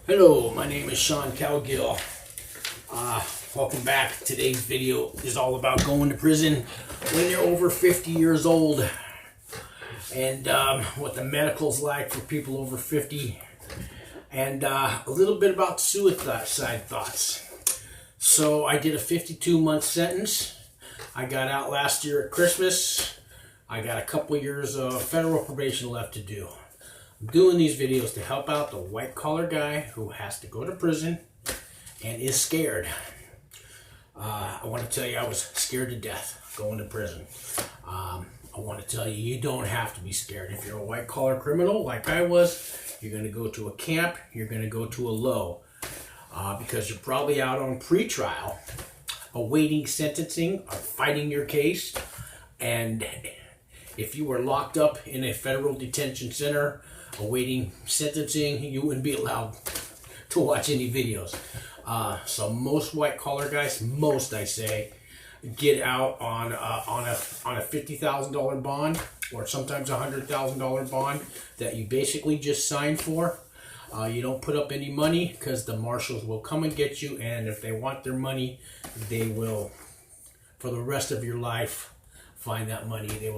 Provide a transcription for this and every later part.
Hello, my name is Sean Cowgill. Welcome back. Today's video is all about going to prison when you're over 50 years old and what the medical's like for people over 50 and a little bit about suicide thoughts. So I did a 52-month sentence. I got out last year at Christmas. I got a couple years of federal probation left to do. I'm doing these videos to help out the white-collar guy who has to go to prison and is scared. I want to tell you I was scared to death going to prison. I want to tell you, you don't have to be scared. If you're a white-collar criminal like I was, you're going to go to a camp, you're going to go to a low, because you're probably out on pretrial, awaiting sentencing or fighting your case. And if you were locked up in a federal detention center awaiting sentencing, you wouldn't be allowed to watch any videos. So most white-collar guys, most I say, get out on a $50,000 bond or sometimes a $100,000 bond that you basically just sign for. You don't put up any money because the marshals will come and get you, and if they want their money, they will, for the rest of your life, find that money. They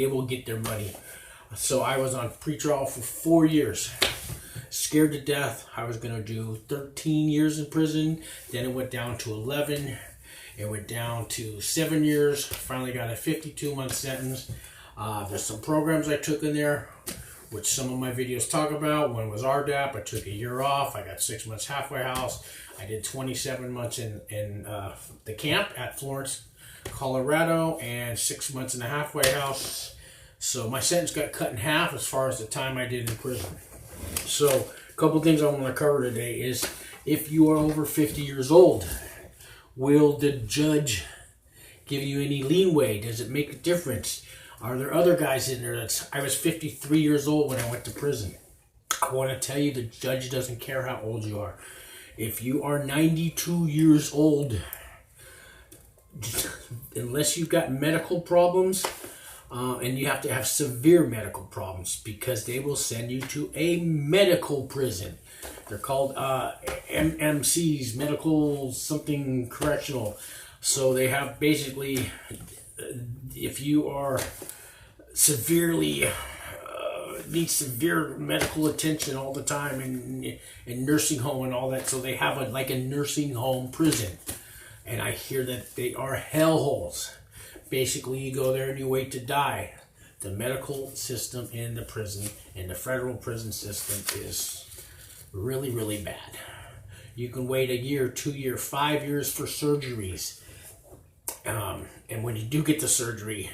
will get their money. So I was on pretrial for 4 years. Scared to death. I was going to do 13 years in prison. Then it went down to 11. It went down to 7 years. Finally got a 52-month sentence. There's some programs I took in there, which some of my videos talk about. One was RDAP. I took a year off. I got 6 months halfway house. I did 27 months in the camp at Florence, Colorado, and 6 months in the halfway house. So my sentence got cut in half as far as the time I did in prison. So a couple things I want to cover today is, if you are over 50 years old, will the judge give you any leeway? Does it make a difference? Are there other guys in there I was 53 years old when I went to prison? I want to tell you, the judge doesn't care how old you are. If you are 92 years old, unless you've got medical problems, and you have to have severe medical problems, because they will send you to a medical prison. They're called MMCs, medical something correctional. So they have basically, if you are severely, need severe medical attention all the time in nursing home and all that, so they have like a nursing home prison. And I hear that they are hellholes. Basically, you go there and you wait to die. The medical system in the prison, in the federal prison system, is really, really bad. You can wait a year, 2 years, 5 years for surgeries. And when you do get the surgery,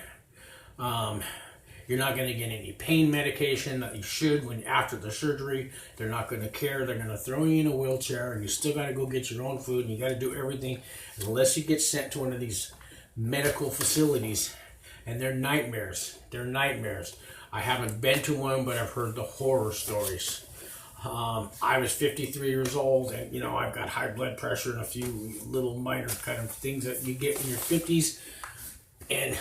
you're not going to get any pain medication that you should. When after the surgery, they're not going to care. They're going to throw you in a wheelchair, and you still got to go get your own food, and you got to do everything unless you get sent to one of these medical facilities. And they're nightmares. They're nightmares. I haven't been to one, but I've heard the horror stories. I was 53 years old, and you know, I've got high blood pressure and a few little minor kind of things that you get in your 50s. And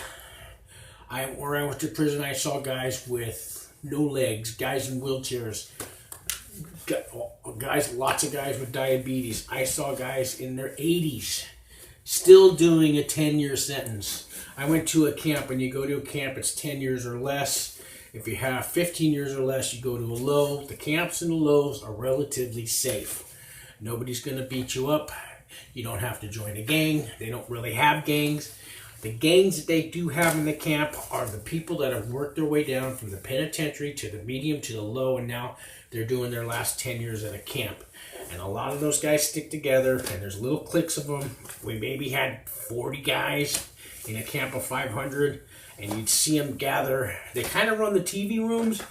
where I went to prison, I saw guys with no legs, guys in wheelchairs, guys, lots of guys with diabetes. I saw guys in their 80s still doing a 10-year sentence. I went to a camp, and you go to a camp, it's 10 years or less. If you have 15 years or less, you go to a low. The camps and the lows are relatively safe. Nobody's going to beat you up. You don't have to join a gang. They don't really have gangs. The gangs that they do have in the camp are the people that have worked their way down from the penitentiary to the medium to the low, and now they're doing their last 10 years at a camp. And a lot of those guys stick together, and there's little cliques of them. We maybe had 40 guys in a camp of 500, and you'd see them gather. They kind of run the TV rooms,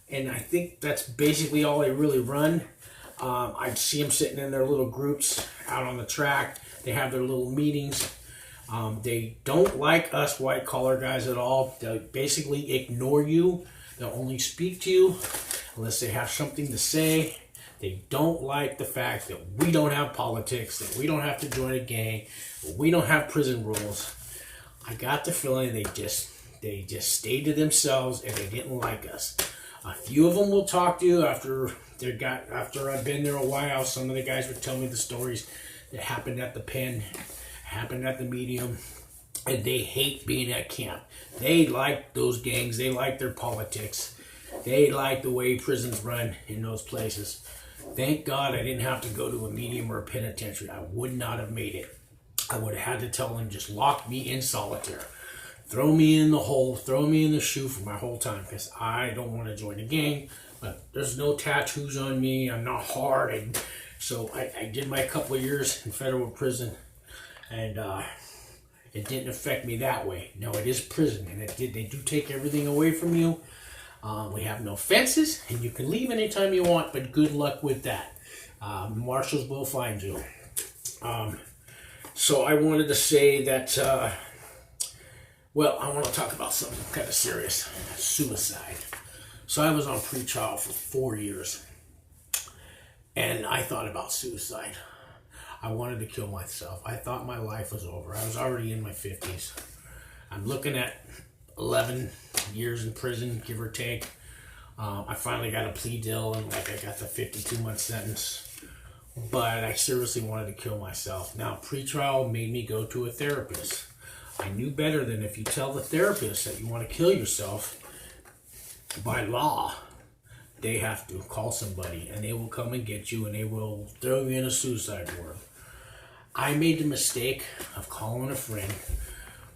and I think that's basically all they really run. I'd see them sitting in their little groups out on the track. They have their little meetings. They don't like us white-collar guys at all. They basically ignore you. They'll only speak to you unless they have something to say. They don't like the fact that we don't have politics, that we don't have to join a gang, we don't have prison rules. I got the feeling they just stayed to themselves, and they didn't like us. A few of them will talk to you after After I've been there a while, some of the guys would tell me the stories that happened at the pen, happened at the medium, and they hate being at camp. They like those gangs. They like their politics. They like the way prisons run in those places. Thank God I didn't have to go to a medium or a penitentiary. I would not have made it. I would have had to tell them, just lock me in solitaire. Throw me in the hole, throw me in the shoe for my whole time, because I don't want to join a gang. But there's no tattoos on me. I'm not hard. So I did my couple of years in federal prison, and it didn't affect me that way. No, it is prison, and they do take everything away from you. We have no fences, and you can leave anytime you want, but good luck with that. Marshals will find you. So I wanted to say that, well, I want to talk about something kind of serious. Suicide. So I was on pretrial for 4 years, and I thought about suicide. I wanted to kill myself. I thought my life was over. I was already in my 50s. I'm looking at 11 years in prison, give or take. I finally got a plea deal, and I got the 52-month sentence. But I seriously wanted to kill myself. Now, pretrial made me go to a therapist. I knew better than if you tell the therapist that you want to kill yourself, by law, they have to call somebody, and they will come and get you, and they will throw you in a suicide ward. I made the mistake of calling a friend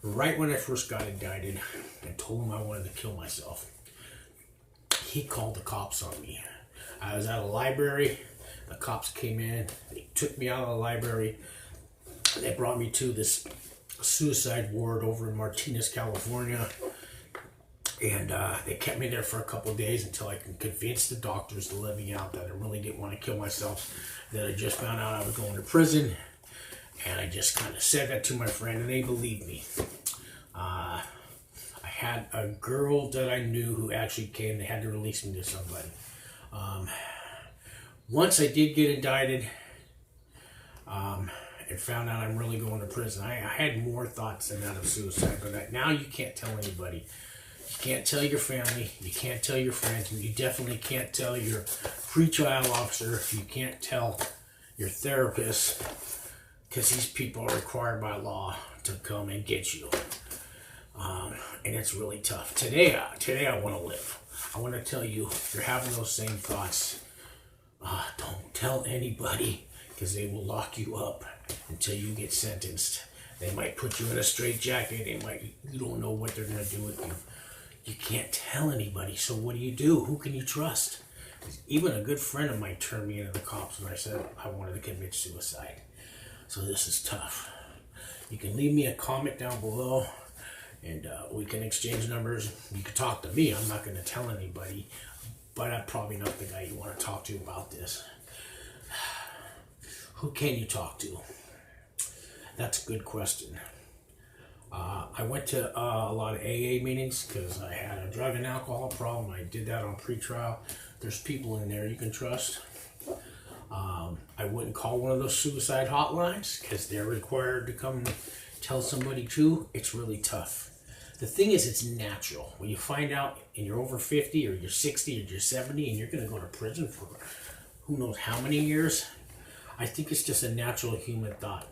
right when I first got indicted and told him I wanted to kill myself. He called the cops on me. I was at a library. The cops came in. They took me out of the library. They brought me to this suicide ward over in Martinez, California. And they kept me there for a couple of days until I could convince the doctors to let me out, that I really didn't want to kill myself, that I just found out I was going to prison. And I just kind of said that to my friend, and they believed me. I had a girl that I knew who actually came. They had to release me to somebody. Once I did get indicted and found out I'm really going to prison, I had more thoughts than that of suicide. But now you can't tell anybody. You can't tell your family. You can't tell your friends. You definitely can't tell your pretrial officer. You can't tell your therapist, because these people are required by law to come and get you. And it's really tough. Today I want to live. I want to tell you, if you're having those same thoughts, don't tell anybody, because they will lock you up until you get sentenced. They might put you in a straitjacket. You don't know what they're going to do with you. You can't tell anybody. So what do? Who can you trust? Even a good friend of mine turned me into the cops when I said I wanted to commit suicide. So this is tough. You can leave me a comment down below, and we can exchange numbers. You can talk to me. I'm not going to tell anybody, but I'm probably not the guy you want to talk to about this. Who can you talk to? That's a good question. I went to a lot of AA meetings because I had a drug and alcohol problem. I did that on pretrial. There's people in there you can trust. I wouldn't call one of those suicide hotlines because they're required to come tell somebody too. It's really tough. The thing is, it's natural. When you find out and you're over 50 or you're 60 or you're 70 and you're going to go to prison for who knows how many years, I think it's just a natural human thought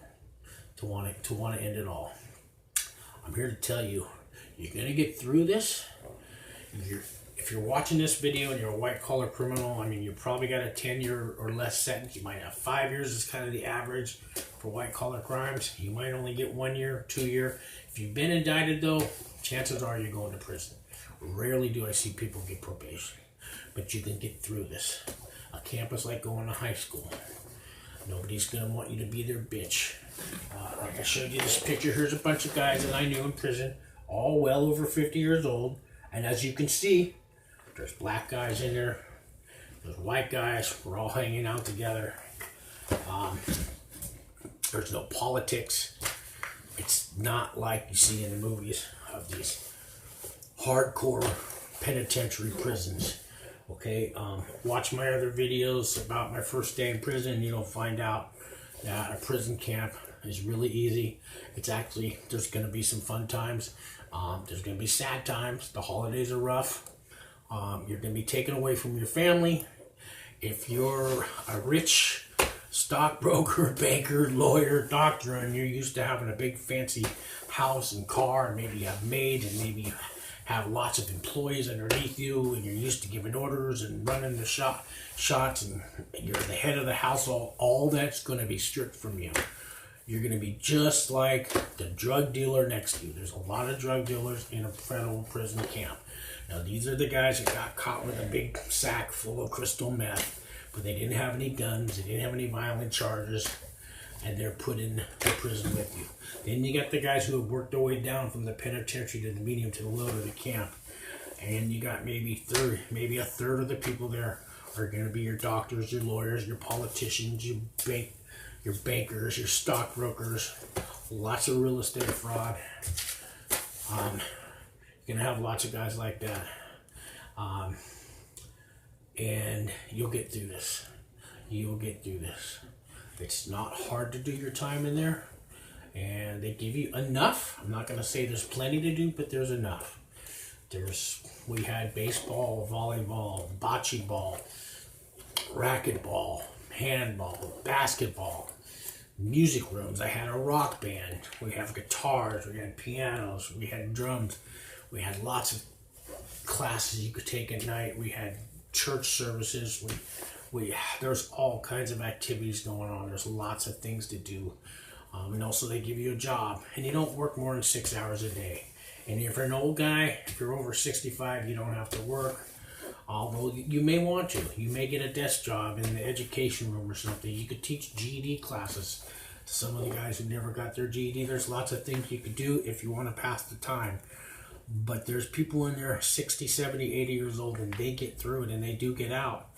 to want to end it all. I'm here to tell you, you're going to get through this. If you're watching this video and you're a white-collar criminal, I mean, you probably got a 10-year or less sentence. You might have 5 years is kind of the average for white-collar crimes. You might only get 1 year, 2 year. If you've been indicted, though, chances are you're going to prison. Rarely do I see people get probation, but you can get through this. A camp is like going to high school. Nobody's going to want you to be their bitch. Like I showed you this picture, here's a bunch of guys that I knew in prison, all well over 50 years old. And as you can see, there's black guys in there, there's white guys, we're all hanging out together. There's no politics. It's not like you see in the movies of these hardcore penitentiary prisons. Okay, watch my other videos about my first day in prison. You'll find out that a prison camp is really easy. It's actually, there's going to be some fun times. There's going to be sad times. The holidays are rough. You're going to be taken away from your family. If you're a rich stockbroker, banker, lawyer, doctor, and you're used to having a big fancy house and car, and maybe you have maids, and maybe you have lots of employees underneath you, and you're used to giving orders and running the shots, and you're the head of the household, all that's going to be stripped from you. You're going to be just like the drug dealer next to you. There's a lot of drug dealers in a federal prison camp. Now, these are the guys that got caught with a big sack full of crystal meth, but they didn't have any guns, they didn't have any violent charges, and they're put in the prison with you. Then you got the guys who have worked their way down from the penitentiary to the medium to the low to the camp, and you got maybe a third of the people there are going to be your doctors, your lawyers, your politicians, your bankers, your stockbrokers, lots of real estate fraud. You're going to have lots of guys like that. And you'll get through this. You'll get through this. It's not hard to do your time in there. And they give you enough. I'm not going to say there's plenty to do, but there's enough. We had baseball, volleyball, bocce ball, racquetball, handball, basketball, music rooms. I had a rock band. We have guitars, we had pianos, we had drums. We had lots of classes you could take at night. We had church services. There's all kinds of activities going on. There's lots of things to do. And also they give you a job, and you don't work more than 6 hours a day. And if you're an old guy, if you're over 65, you don't have to work. Although you may want to. You may get a desk job in the education room or something. You could teach GED classes to some of the guys who never got their GED. There's lots of things you could do if you want to pass the time. But there's people in there 60, 70, 80 years old, and they get through it, and they do get out.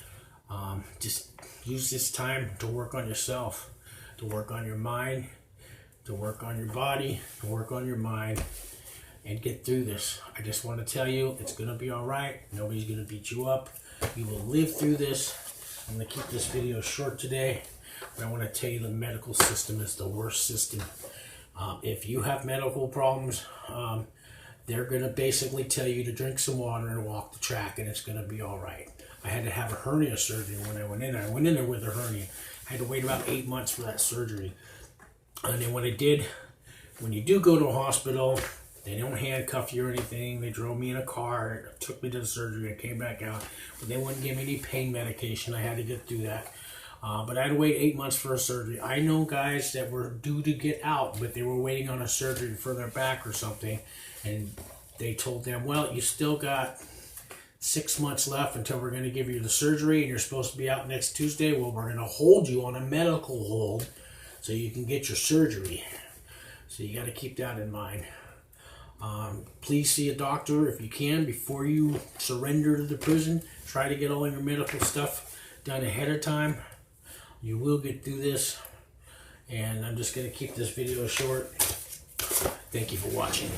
Just use this time to work on yourself, to work on your mind, to work on your body, to work on your mind, and get through this. I just want to tell you, it's going to be all right. Nobody's going to beat you up. You will live through this. I'm going to keep this video short today, but I want to tell you the medical system is the worst system. If you have medical problems, they're going to basically tell you to drink some water and walk the track, and it's going to be all right. I had to have a hernia surgery when I went in there. I went in there with a hernia. I had to wait about 8 months for that surgery. And then when I did, when you do go to a hospital, they don't handcuff you or anything. They drove me in a car, took me to the surgery, I came back out. But they wouldn't give me any pain medication. I had to get through that. But I had to wait 8 months for a surgery. I know guys that were due to get out, but they were waiting on a surgery for their back or something. And they told them, well, you still got 6 months left until we're going to give you the surgery, and you're supposed to be out next Tuesday. Well, we're going to hold you on a medical hold so you can get your surgery. So you got to keep that in mind. Please see a doctor if you can before you surrender to the prison. Try to get all your medical stuff done ahead of time. You will get through this. And I'm just going to keep this video short. Thank you for watching.